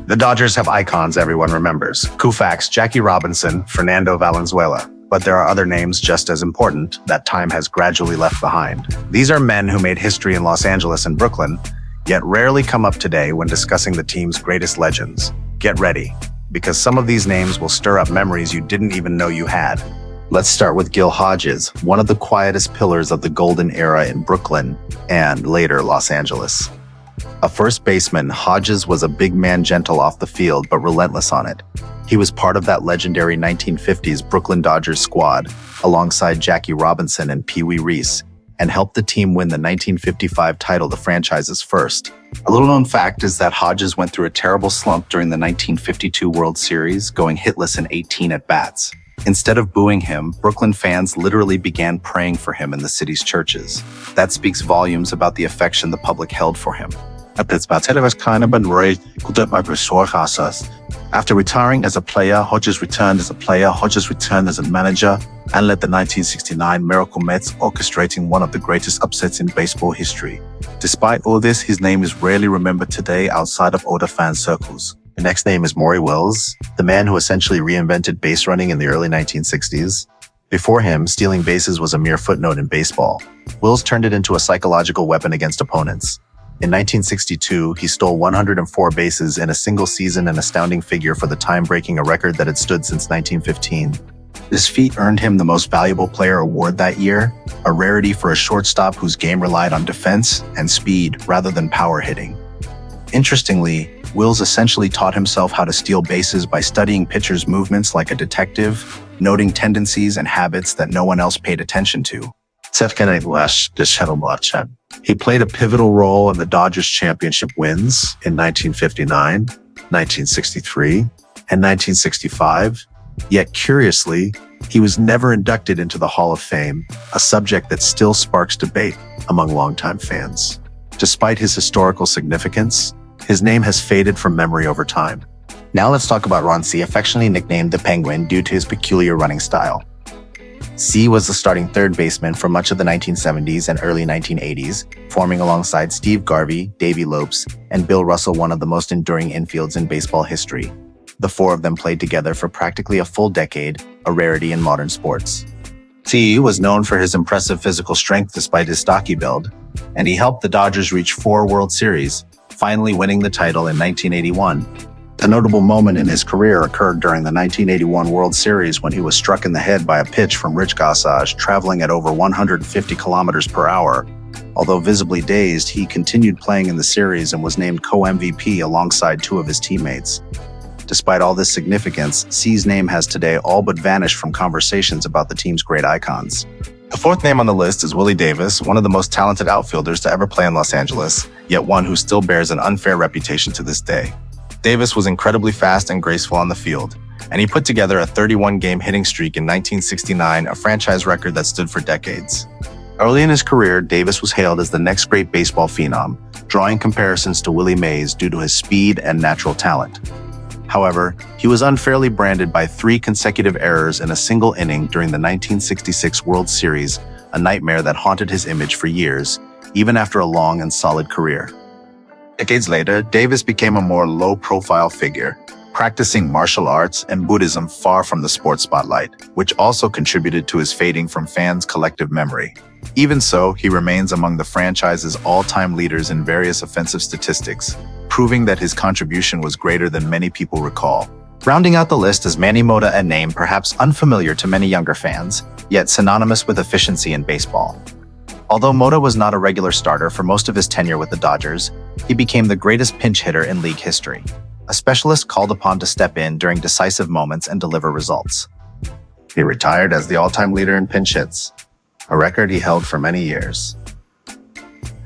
The Dodgers have icons everyone remembers. Koufax, Jackie Robinson, Fernando Valenzuela. But there are other names just as important that time has gradually left behind. These are men who made history in Los Angeles and Brooklyn, yet rarely come up today when discussing the team's greatest legends. Get ready, because some of these names will stir up memories you didn't even know you had. Let's start with Gil Hodges, one of the quietest pillars of the golden era in Brooklyn and later Los Angeles. A first baseman, Hodges was a big man, gentle off the field but relentless on it. He was part of that legendary 1950s Brooklyn Dodgers squad alongside Jackie Robinson and Pee Wee Reese, and helped the team win the 1955 title, the franchise's first. A little-known fact is that Hodges went through a terrible slump during the 1952 World Series, going hitless in 18 at-bats. Instead of booing him, Brooklyn fans literally began praying for him in the city's churches. That speaks volumes about the affection the public held for him. After retiring as a player, Hodges returned as a player, Hodges returned as a manager, and led the 1969 Miracle Mets, orchestrating one of the greatest upsets in baseball history. Despite all this, his name is rarely remembered today outside of older fan circles. The next name is Maury Wills, the man who essentially reinvented base running in the early 1960s. Before him, stealing bases was a mere footnote in baseball. Wills turned it into a psychological weapon against opponents. In 1962, he stole 104 bases in a single season, an astounding figure for the time, breaking a record that had stood since 1915. This feat earned him the Most Valuable Player award that year, a rarity for a shortstop whose game relied on defense and speed rather than power hitting. Interestingly, Wills essentially taught himself how to steal bases by studying pitchers' movements like a detective, noting tendencies and habits that no one else paid attention to. He played a pivotal role in the Dodgers championship wins in 1959, 1963, and 1965. Yet curiously, he was never inducted into the Hall of Fame, a subject that still sparks debate among longtime fans. Despite his historical significance, his name has faded from memory over time. Now let's talk about Ron C., affectionately nicknamed the Penguin due to his peculiar running style. C was the starting third baseman for much of the 1970s and early 1980s, forming alongside Steve Garvey, Davey Lopes, and Bill Russell one of the most enduring infields in baseball history. The four of them played together for practically a full decade, a rarity in modern sports. C was known for his impressive physical strength despite his stocky build, and he helped the Dodgers reach 4 World Series, finally winning the title in 1981. A notable moment in his career occurred during the 1981 World Series when he was struck in the head by a pitch from Rich Gossage, traveling at over 150 kilometers per hour. Although visibly dazed, he continued playing in the series and was named co-MVP alongside 2 of his teammates. Despite all this significance, C's name has today all but vanished from conversations about the team's great icons. The fourth name on the list is Willie Davis, one of the most talented outfielders to ever play in Los Angeles, yet one who still bears an unfair reputation to this day. Davis was incredibly fast and graceful on the field, and he put together a 31-game hitting streak in 1969, a franchise record that stood for decades. Early in his career, Davis was hailed as the next great baseball phenom, drawing comparisons to Willie Mays due to his speed and natural talent. However, he was unfairly branded by 3 consecutive errors in a single inning during the 1966 World Series, a nightmare that haunted his image for years, even after a long and solid career. Decades later, Davis became a more low-profile figure, practicing martial arts and Buddhism far from the sports spotlight, which also contributed to his fading from fans' collective memory. Even so, he remains among the franchise's all-time leaders in various offensive statistics, proving that his contribution was greater than many people recall. Rounding out the list is Manny Mota, a name perhaps unfamiliar to many younger fans, yet synonymous with efficiency in baseball. Although Mota was not a regular starter for most of his tenure with the Dodgers, he became the greatest pinch hitter in league history, a specialist called upon to step in during decisive moments and deliver results. He retired as the all-time leader in pinch hits, a record he held for many years.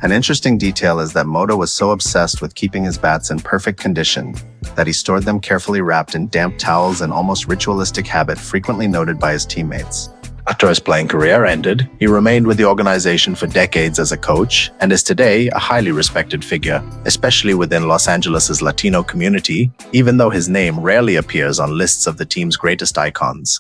An interesting detail is that Mota was so obsessed with keeping his bats in perfect condition that he stored them carefully wrapped in damp towels, an almost ritualistic habit frequently noted by his teammates. After his playing career ended, he remained with the organization for decades as a coach and is today a highly respected figure, especially within Los Angeles' Latino community, even though his name rarely appears on lists of the team's greatest icons.